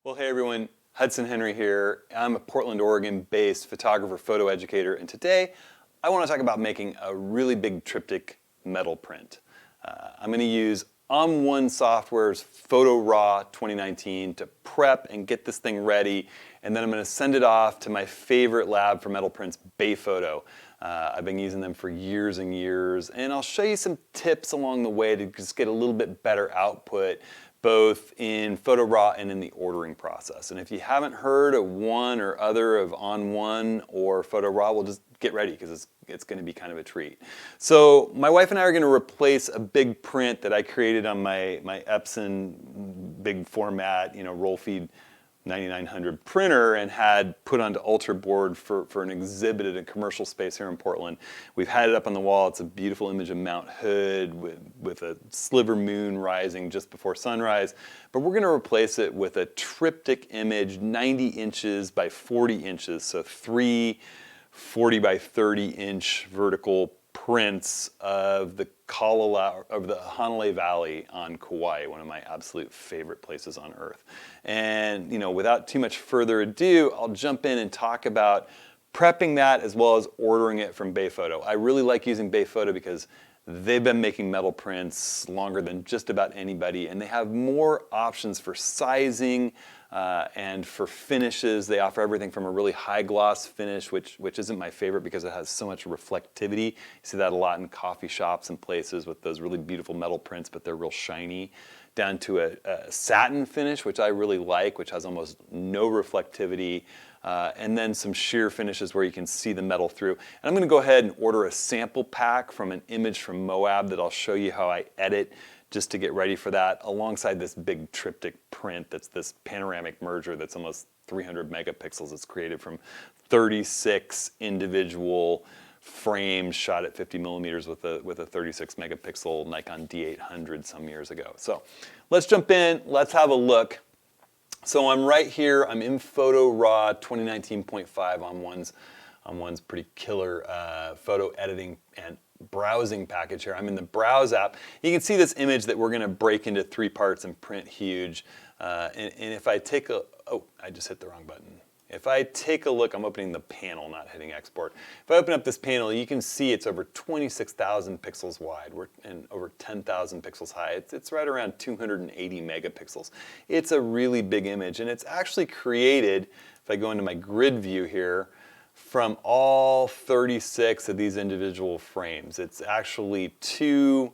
Well, hey everyone, Hudson Henry here. I'm a Portland, Oregon-based photographer, photo educator, and today I want to talk about making a really big triptych metal print. I'm going to use ON1 Software's Photo Raw 2019 to prep and get this thing ready, and then I'm going to send it off to my favorite lab for metal prints, Bay Photo. I've been using them for years and years, and I'll show you some tips along the way to just get a little bit better output, both in Photo Raw and in the ordering process. And if you haven't heard of one or other of ON1 or Photo Raw, we'll just get ready because it's going to be kind of a treat. So my wife and I are going to replace a big print that I created on my Epson big format, roll feed 9900 printer and had put onto Ultraboard for an exhibit at a commercial space here in Portland. We've had it up on the wall. It's a beautiful image of Mount Hood with a sliver moon rising just before sunrise. But we're going to replace it with a triptych image, 90 inches by 40 inches, so three 40 by 30 inch vertical prints of the Hanalei Valley on Kauai, one of my absolute favorite places on earth. And without too much further ado, I'll jump in and talk about prepping that as well as ordering it from Bay Photo. I really like using Bay Photo because they've been making metal prints longer than just about anybody, and they have more options for sizing and for finishes. They offer everything from a really high gloss finish, which isn't my favorite because it has so much reflectivity. You see that a lot in coffee shops and places with those really beautiful metal prints, but they're real shiny, down to a satin finish, which I really like, which has almost no reflectivity. And then some sheer finishes where you can see the metal through. And I'm going to go ahead and order a sample pack from an image from Moab that I'll show you how I edit just to get ready for that, alongside this big triptych print that's this panoramic merger that's almost 300 megapixels. It's created from 36 individual frames shot at 50 millimeters with a 36 megapixel Nikon D800 some years ago. So let's jump in, let's have a look. So I'm right here, I'm in Photo Raw 2019.5 on one's pretty killer photo editing and browsing package here. I'm in the Browse app. You can see this image that we're going to break into 3 parts and print huge. And if I take a, oh, I just hit the wrong button. If I take a look, I'm opening the panel, not hitting export. If I open up this panel, you can see it's over 26,000 pixels wide and over 10,000 pixels high. It's right around 280 megapixels. It's a really big image, and it's actually created, if I go into my grid view here, from all 36 of these individual frames. It's actually 2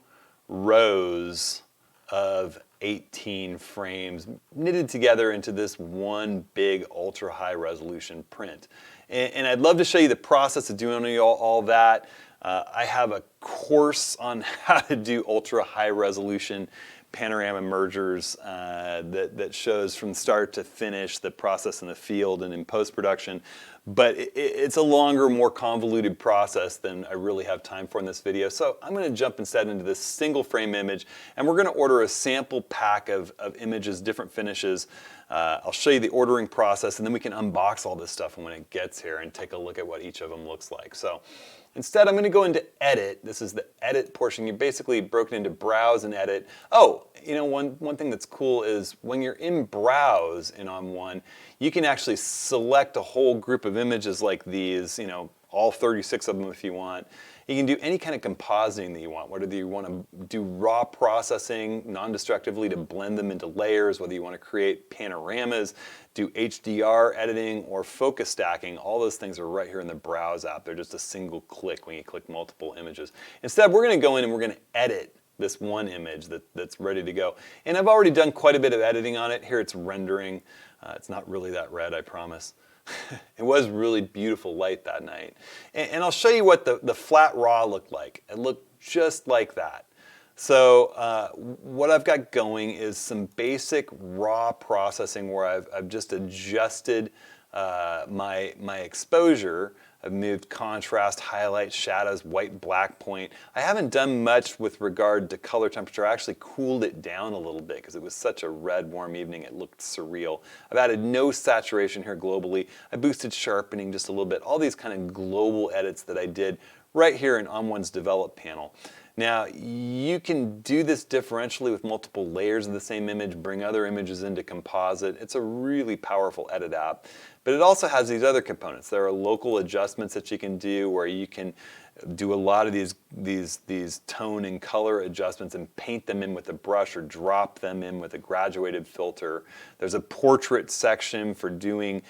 rows of 18 frames knitted together into this one big ultra high resolution print. And I'd love to show you the process of doing all that. I have a course on how to do ultra high resolution panorama mergers that shows from start to finish the process in the field and in post-production. But it's a longer, more convoluted process than I really have time for in this video. So I'm going to jump instead into this single frame image, and we're going to order a sample pack of images, different finishes. I'll show you the ordering process, and then we can unbox all this stuff when it gets here and take a look at what each of them looks like. So instead, I'm going to go into Edit. This is the Edit portion. You're basically broken into Browse and Edit. Oh, one thing that's cool is when you're in Browse in ON1, you can actually select a whole group of images like these, all 36 of them if you want. You can do any kind of compositing that you want, whether you want to do raw processing non-destructively to blend them into layers, whether you want to create panoramas, do HDR editing, or focus stacking. All those things are right here in the Browse app. They're just a single click when you click multiple images. Instead, we're going to go in and we're going to edit this one image that's ready to go. And I've already done quite a bit of editing on it. Here it's rendering. It's not really that red, I promise. It was really beautiful light that night. And I'll show you what the flat raw looked like. It looked just like that. So what I've got going is some basic raw processing where I've just adjusted my exposure. I've moved contrast, highlight, shadows, white, black point. I haven't done much with regard to color temperature. I actually cooled it down a little bit because it was such a red, warm evening. It looked surreal. I've added no saturation here globally. I boosted sharpening just a little bit. All these kind of global edits that I did right here in ON1's Develop panel. Now, you can do this differentially with multiple layers of the same image, bring other images into composite. It's a really powerful edit app. But it also has these other components. There are local adjustments that you can do where you can do a lot of these tone and color adjustments and paint them in with a brush or drop them in with a graduated filter. There's a portrait section for doing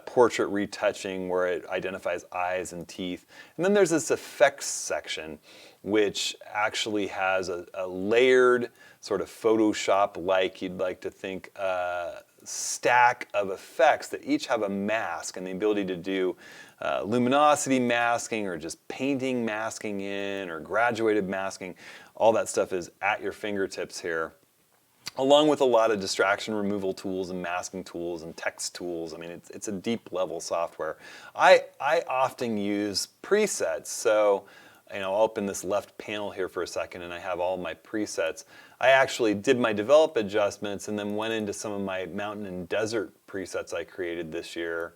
portrait retouching where it identifies eyes and teeth. And then there's this effects section which actually has a layered sort of Photoshop-like, you'd like to think, stack of effects that each have a mask and the ability to do luminosity masking or just painting masking in or graduated masking. All that stuff is at your fingertips here, along with a lot of distraction removal tools and masking tools and text tools. I mean, it's a deep level software. I often use presets, so I'll open this left panel here for a second and I have all my presets. I actually did my develop adjustments and then went into some of my mountain and desert presets I created this year.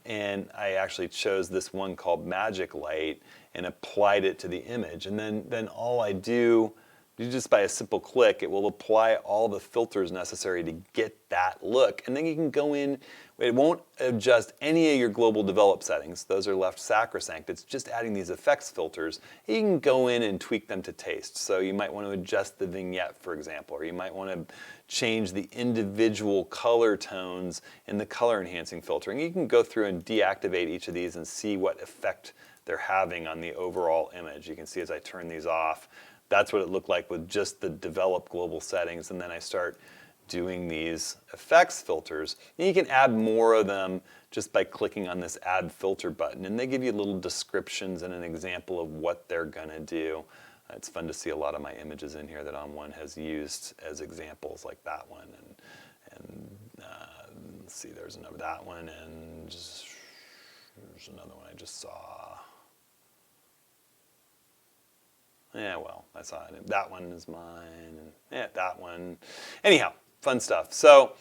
And I actually chose this one called Magic Light and applied it to the image. And then all I do, just by a simple click, it will apply all the filters necessary to get that look. And then you can go in, it won't adjust any of your global develop settings. Those are left sacrosanct. It's just adding these effects filters. You can go in and tweak them to taste. So you might want to adjust the vignette, for example, or you might want to change the individual color tones in the color enhancing filtering. You can go through and deactivate each of these and see what effect they're having on the overall image. You can see as I turn these off, that's what it looked like with just the developed global settings. And then I start doing these effects filters. And you can add more of them just by clicking on this add filter button. And they give you little descriptions and an example of what they're gonna do. It's fun to see a lot of my images in here that ON1 has used as examples, like that one. And let's see, there's another, that one, and there's another one I just saw. Yeah, well, I saw it. That one is mine, and yeah, that one. Anyhow, fun stuff. So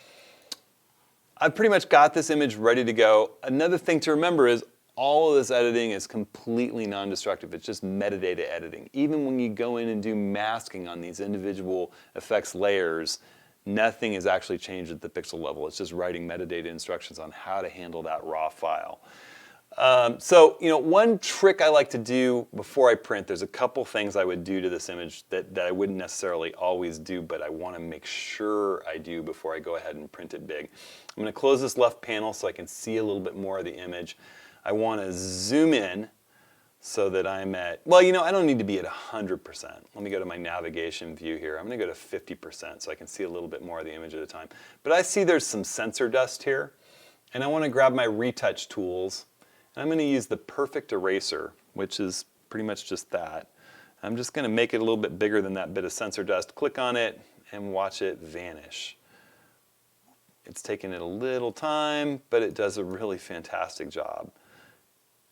I've pretty much got this image ready to go. Another thing to remember is all of this editing is completely non-destructive. It's just metadata editing. Even when you go in and do masking on these individual effects layers, nothing is actually changed at the pixel level. It's just writing metadata instructions on how to handle that raw file. So, one trick I like to do before I print, there's a couple things I would do to this image that I wouldn't necessarily always do, but I want to make sure I do before I go ahead and print it big. I'm going to close this left panel so I can see a little bit more of the image. I want to zoom in so that I'm at, well, I don't need to be at 100%. Let me go to my navigation view here. I'm going to go to 50% so I can see a little bit more of the image at a time. But I see there's some sensor dust here, and I want to grab my retouch tools. I'm going to use the perfect eraser, which is pretty much just that. I'm just going to make it a little bit bigger than that bit of sensor dust. Click on it and watch it vanish. It's taken it a little time, but it does a really fantastic job.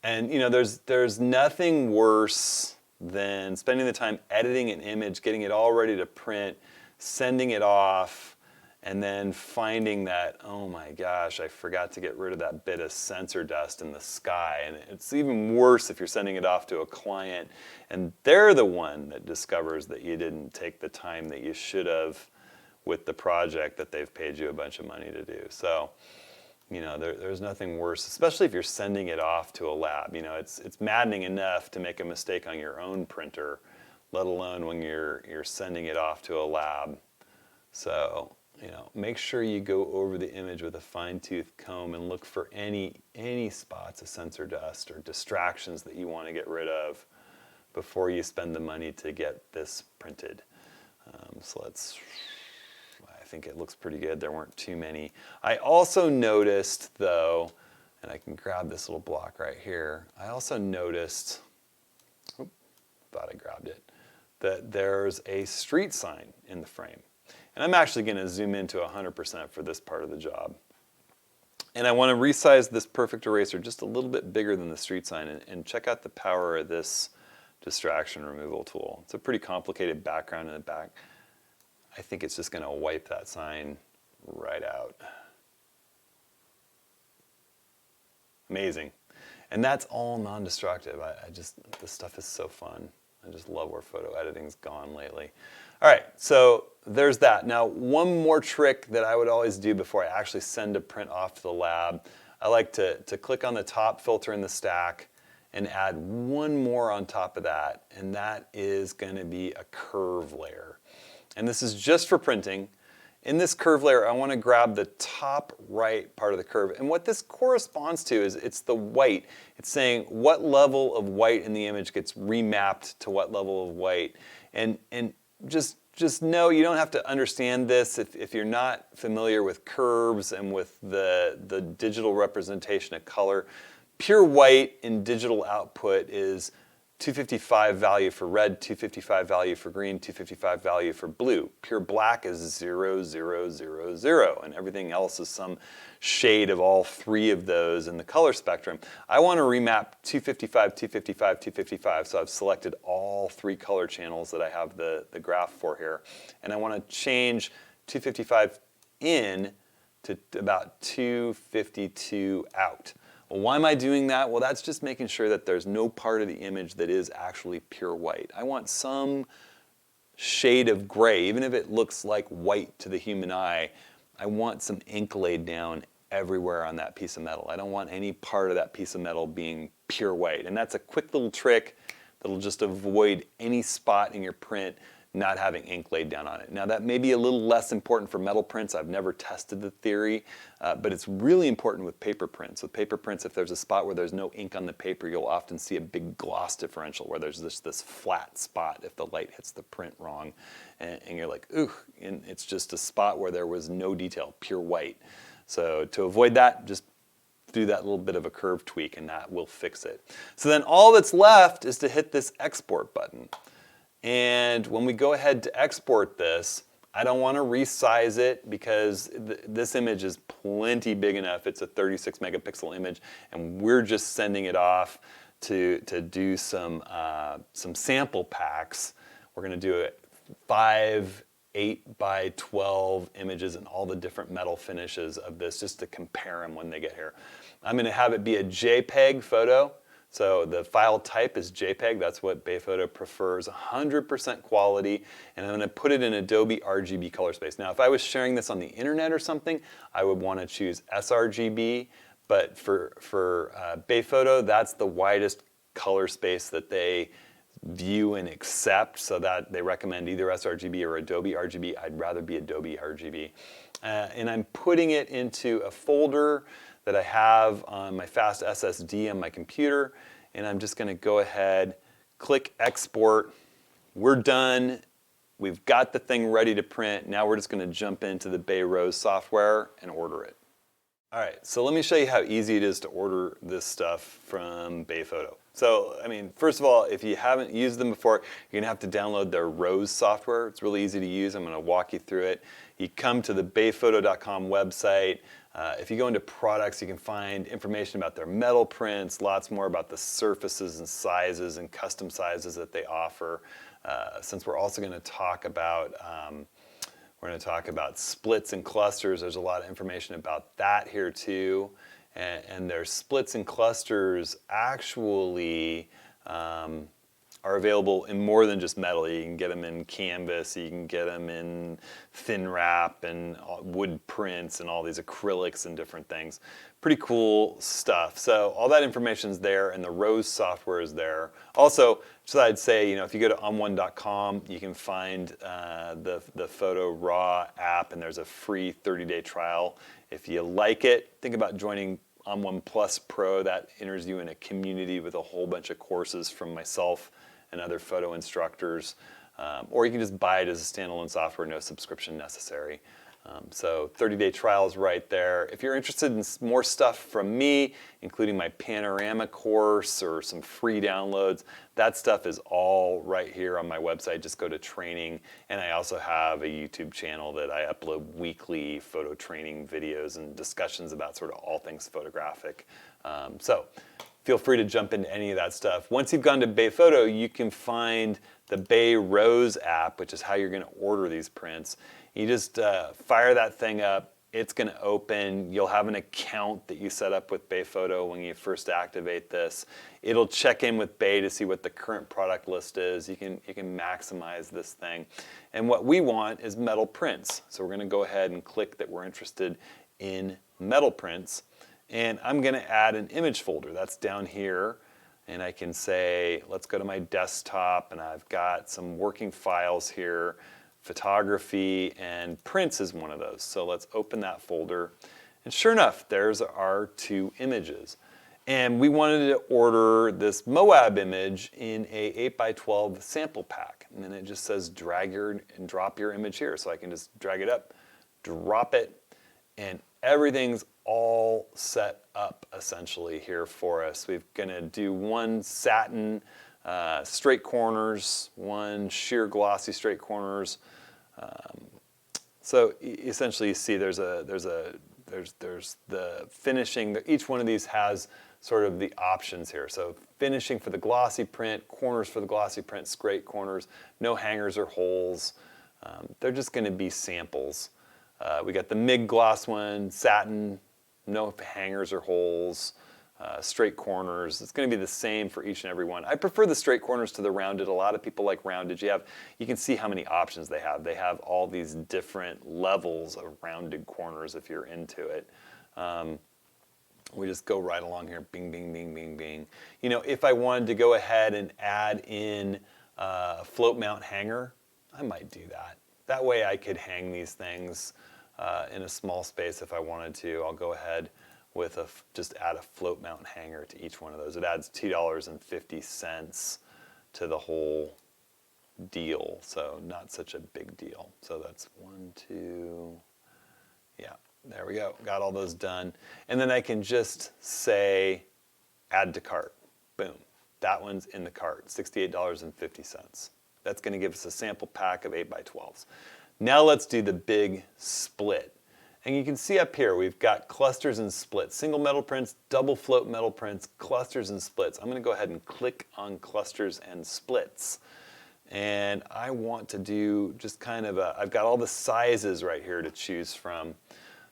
And there's nothing worse than spending the time editing an image, getting it all ready to print, sending it off, and then finding that, oh my gosh, I forgot to get rid of that bit of sensor dust in the sky. And it's even worse if you're sending it off to a client and they're the one that discovers that you didn't take the time that you should have with the project that they've paid you a bunch of money to do. So, there's nothing worse, especially if you're sending it off to a lab. It's maddening enough to make a mistake on your own printer, let alone when you're sending it off to a lab. So, make sure you go over the image with a fine-tooth comb and look for any spots of sensor dust or distractions that you want to get rid of before you spend the money to get this printed. I think it looks pretty good. There weren't too many. I also noticed, though, and I can grab this little block right here, I also noticed, thought I grabbed it, that there's a street sign in the frame. And I'm actually going to zoom into 100% for this part of the job. And I want to resize this perfect eraser just a little bit bigger than the street sign and check out the power of this distraction removal tool. It's a pretty complicated background in the back. I think it's just going to wipe that sign right out. Amazing. And that's all non-destructive. This stuff is so fun. I just love where photo editing's gone lately. All right, so there's that. Now, one more trick that I would always do before I actually send a print off to the lab, I like to click on the top filter in the stack and add one more on top of that, and that is going to be a curve layer. And this is just for printing. In this curve layer, I want to grab the top right part of the curve. And what this corresponds to is it's the white. It's saying what level of white in the image gets remapped to what level of white. And just know you don't have to understand this if you're not familiar with curves and with the digital representation of color. Pure white in digital output is 255 value for red, 255 value for green, 255 value for blue. Pure black is 0, 0, 0, 0, and everything else is some shade of all three of those in the color spectrum. I want to remap 255, 255, 255, so I've selected all three color channels that I have the graph for here, and I want to change 255 in to about 252 out. Well, why am I doing that? Well, that's just making sure that there's no part of the image that is actually pure white. I want some shade of gray, even if it looks like white to the human eye. I want some ink laid down everywhere on that piece of metal. I don't want any part of that piece of metal being pure white. And that's a quick little trick that'll just avoid any spot in your print not having ink laid down on it. Now that may be a little less important for metal prints. I've never tested the theory, but it's really important with paper prints. With paper prints, if there's a spot where there's no ink on the paper, you'll often see a big gloss differential where there's this flat spot if the light hits the print wrong. And you're like, ooh, and it's just a spot where there was no detail, pure white. So to avoid that, just do that little bit of a curve tweak and that will fix it. So then all that's left is to hit this export button. And when we go ahead to export this, I don't want to resize it because this image is plenty big enough. It's a 36 megapixel image, and we're just sending it off to do some sample packs. We're going to do it 5 8 by 12 images and all the different metal finishes of this just to compare them when they get here. I'm going to have it be a JPEG photo. So the file type is JPEG, that's what Bayphoto prefers, 100% quality, and I'm going to put it in Adobe RGB color space. Now if I was sharing this on the internet or something, I would want to choose sRGB, but for Bayphoto, that's the widest color space that they view and accept, so that they recommend either sRGB or Adobe RGB. I'd rather be Adobe RGB. And I'm putting it into a folder that I have on my fast SSD on my computer, and I'm just going to go ahead, click export. We're done. We've got the thing ready to print. Now we're just going to jump into the Bay Rose software and order it. All right, so let me show you how easy it is to order this stuff from Bayphoto. So, I mean, first of all, if you haven't used them before, you're going to have to download their Rose software. It's really easy to use. I'm going to walk you through it. You come to the bayphoto.com website. If you go into products, you can find information about their metal prints, lots more about the surfaces and sizes and custom sizes that they offer. Since we're also going to talk about splits and clusters, there's a lot of information about that here too. And their splits and clusters actually are available in more than just metal. You can get them in canvas, you can get them in thin wrap and wood prints and all these acrylics and different things. Pretty cool stuff. So all that information is there, and the Rose software is there. Also, just I'd say, if you go to on1.com, you can find the Photo Raw app, and there's a free 30-day trial. If you like it, think about joining On1 Plus Pro. That enters you in a community with a whole bunch of courses from myself and other photo instructors. Or you can just buy it as a standalone software, no subscription necessary. So 30-day trial is right there. If you're interested in more stuff from me, including my panorama course or some free downloads, that stuff is all right here on my website. Just go to training, and I also have a YouTube channel that I upload weekly photo training videos and discussions about sort of all things photographic. So feel free to jump into any of that stuff. Once you've gone to Bayphoto, you can find the Bay Rose app, which is how you're going to order these prints. You just fire that thing up, It's going to open. You'll have an account that you set up with Bayphoto when you first activate this. It'll check in with Bay to see what the current product list is. You can maximize this thing. And what we want is MetalPrints. So we're going to go ahead and click that we're interested in MetalPrints. And I'm going to add an image folder. That's down here. And I can say, let's go to my desktop, and I've got some working files here. Photography and prints is one of those. So let's open that folder. And sure enough, there's our 2 images. And we wanted to order this Moab image in a 8x12 sample pack. And then it just says drag and drop your image here. So I can just drag it up, drop it, and everything's all set up essentially here for us. We're going to do 1 satin straight corners, 1 sheer glossy straight corners. So essentially, you see there's the finishing. Each one of these has sort of the options here. So finishing for the glossy print, corners for the glossy print, straight corners, no hangers or holes. They're just going to be samples. We got the MIG gloss one, satin, no hangers or holes. Straight corners. It's going to be the same for each and every one. I prefer the straight corners to the rounded. A lot of people like rounded. You can see how many options they have. They have all these different levels of rounded corners if you're into it. We just go right along here. Bing, bing, bing, bing, bing. You know, if I wanted to go ahead and add in a float mount hanger, I might do that. That way I could hang these things in a small space if I wanted to. I'll go ahead with just add a float mount hanger to each one of those. It adds $2.50 to the whole deal, so not such a big deal. So that's 1, 2, yeah, there we go. Got all those done. And then I can just say add to cart. Boom. That one's in the cart, $68.50. That's going to give us a sample pack of 8x12s. Now let's do the big split. And you can see up here, we've got clusters and splits. Single metal prints, double float metal prints, clusters and splits. I'm going to go ahead and click on clusters and splits. And I want to do just kind of I've got all the sizes right here to choose from.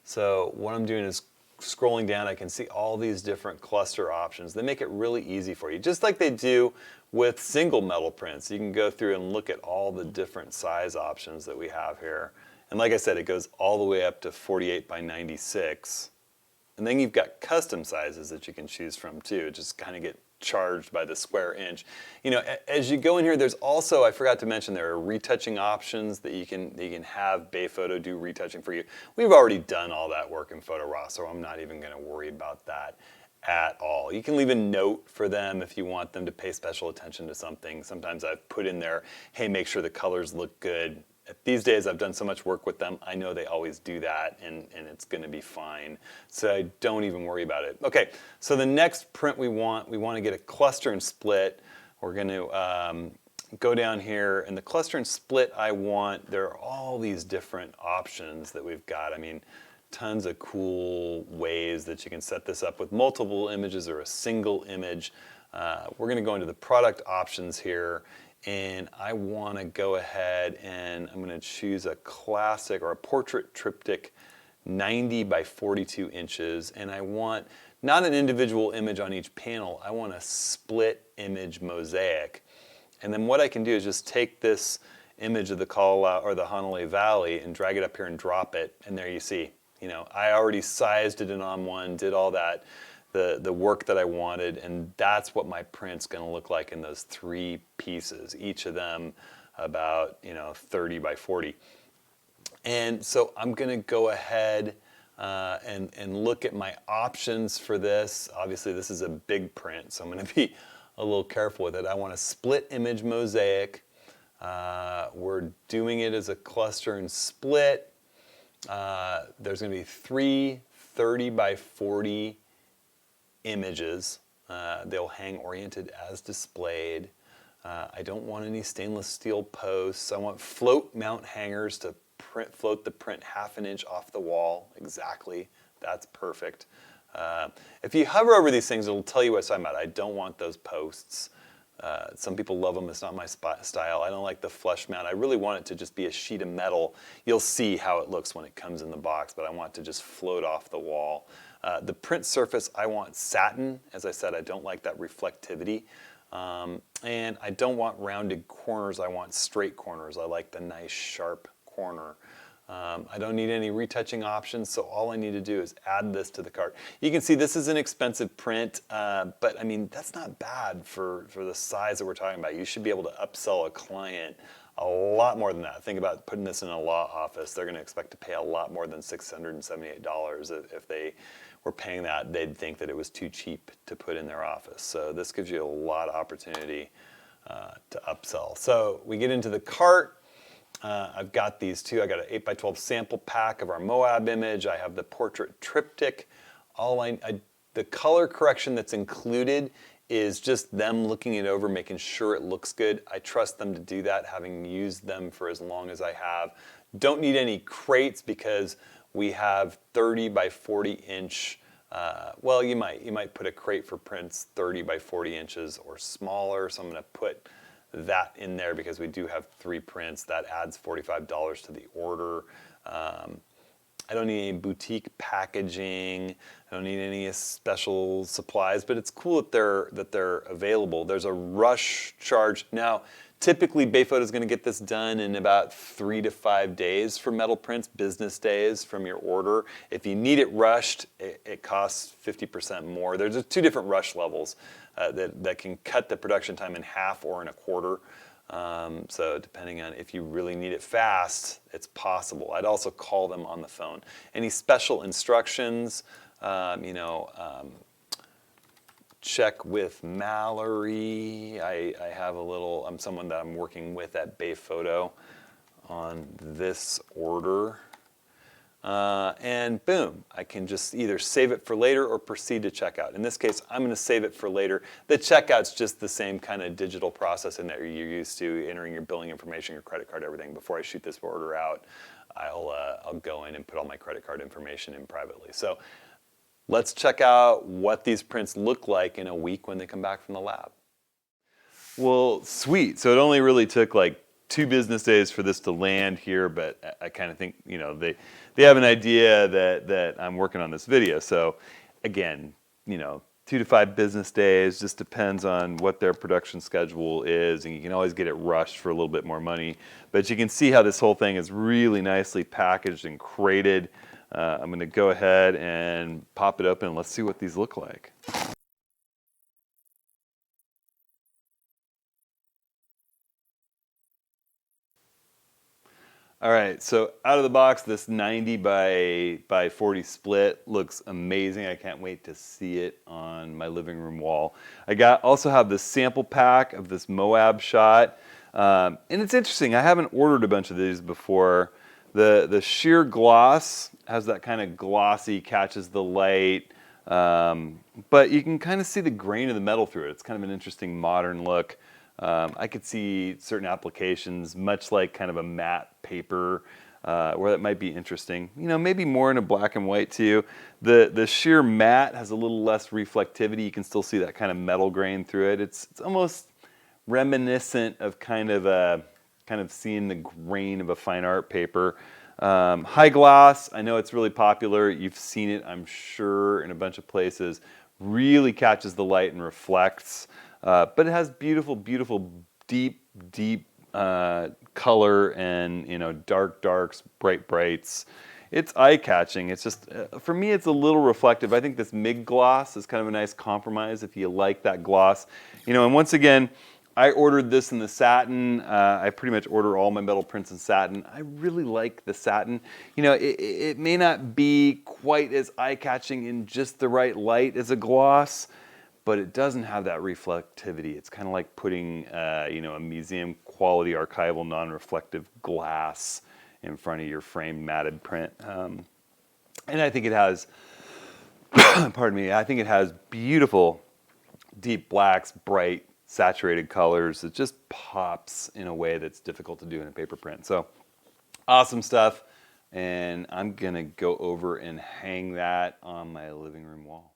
So what I'm doing is scrolling down, I can see all these different cluster options. They make it really easy for you, just like they do with single metal prints. You can go through and look at all the different size options that we have here. And like I said, it goes all the way up to 48 by 96. And then you've got custom sizes that you can choose from too. Just kind of get charged by the square inch. You know, as you go in here, there's also, I forgot to mention, there are retouching options that you can have Bayphoto do retouching for you. We've already done all that work in Photo Raw, so I'm not even going to worry about that at all. You can leave a note for them if you want them to pay special attention to something. Sometimes I've put in there, hey, make sure the colors look good. These days I've done so much work with them, I know they always do that, and it's going to be fine. So I don't even worry about it. Okay, so the next print we want to get a cluster and split. We're going to go down here, and the cluster and split there are all these different options that we've got. I mean, tons of cool ways that you can set this up with multiple images or a single image. We're going to go into the product options here. And I want to go ahead and I'm going to choose a classic or a portrait triptych 90 by 42 inches. And I want not an individual image on each panel, I want a split image mosaic. And then what I can do is just take this image of the Kauai or the Hanalei Valley and drag it up here and drop it. And there you see, you know, I already sized it in ON1, did all that. The work that I wanted, and that's what my print's going to look like in those 3 pieces, each of them about 30 by 40. And so I'm going to go ahead and look at my options for this. Obviously this is a big print, so I'm going to be a little careful with it. I want a split image mosaic. We're doing it as a cluster and split. There's going to be 3 30 by 40 images. They'll hang oriented as displayed. I don't want any stainless steel posts. I want float mount hangers to float the print half an inch off the wall. Exactly. That's perfect. If you hover over these things, it'll tell you what I'm talking about. I don't want those posts. Some people love them. It's not my style. I don't like the flush mount. I really want it to just be a sheet of metal. You'll see how it looks when it comes in the box, but I want it to just float off the wall. The print surface, I want satin. As I said, I don't like that reflectivity. And I don't want rounded corners. I want straight corners. I like the nice sharp corner. I don't need any retouching options, so all I need to do is add this to the cart. You can see this is an expensive print, but I mean, that's not bad for the size that we're talking about. You should be able to upsell a client a lot more than that. Think about putting this in a law office. They're going to expect to pay a lot more than $678. If they were paying that, they'd think that it was too cheap to put in their office. So this gives you a lot of opportunity to upsell. So we get into the cart. I've got these two. I got an 8x12 sample pack of our Moab image. I have the portrait triptych. The color correction that's included is just them looking it over, making sure it looks good. I trust them to do that, having used them for as long as I have. Don't need any crates because we have 30 by 40 inch. Well, you might put a crate for prints 30 by 40 inches or smaller. So I'm going to put that in there because we do have 3 prints. That adds $45 to the order. I don't need any boutique packaging. I don't need any special supplies, but it's cool that they're available. There's a rush charge. Now, typically Bayphoto is going to get this done in about 3 to 5 days for MetalPrints, business days from your order. If you need it rushed, it costs 50% more. There's 2 different rush levels that can cut the production time in half or in a quarter. So depending on if you really need it fast, it's possible. I'd also call them on the phone. Any special instructions, check with Mallory. I have I'm someone that I'm working with at Bayphoto on this order. And boom, I can just either save it for later or proceed to checkout. In this case, I'm going to save it for later. The checkout's just the same kind of digital process in that you're used to, entering your billing information, your credit card, everything. Before I shoot this order out, I'll go in and put all my credit card information in privately. So let's check out what these prints look like in a week when they come back from the lab. Well, sweet. So it only really took like 2 business days for this to land here, but I kind of think, they have an idea that I'm working on this video. So again, 2 to 5 business days, just depends on what their production schedule is, and you can always get it rushed for a little bit more money. But you can see how this whole thing is really nicely packaged and crated. I'm going to go ahead and pop it open and let's see what these look like. All right, so out of the box, this 90 by 40 split looks amazing. I can't wait to see it on my living room wall. Also have this sample pack of this Moab shot. And it's interesting, I haven't ordered a bunch of these before. The sheer gloss has that kind of glossy, catches the light, but you can kind of see the grain of the metal through it. It's kind of an interesting modern look. I could see certain applications, much like kind of a matte paper, where that might be interesting. Maybe more in a black and white too. The sheer matte has a little less reflectivity. You can still see that kind of metal grain through it. It's almost reminiscent of kind of seeing the grain of a fine art paper. High gloss, I know it's really popular. You've seen it, I'm sure, in a bunch of places. Really catches the light and reflects. But it has beautiful, beautiful, deep color and dark darks, bright brights. It's eye-catching. It's just, for me, it's a little reflective. I think this MIG gloss is kind of a nice compromise if you like that gloss. And once again, I ordered this in the satin. I pretty much order all my metal prints in satin. I really like the satin. It may not be quite as eye-catching in just the right light as a gloss, but it doesn't have that reflectivity. It's kind of like putting, a museum quality archival non-reflective glass in front of your framed matted print. And I think it has, pardon me, I think it has beautiful deep blacks, bright, saturated colors. It just pops in a way that's difficult to do in a paper print. So awesome stuff. And I'm gonna go over and hang that on my living room wall.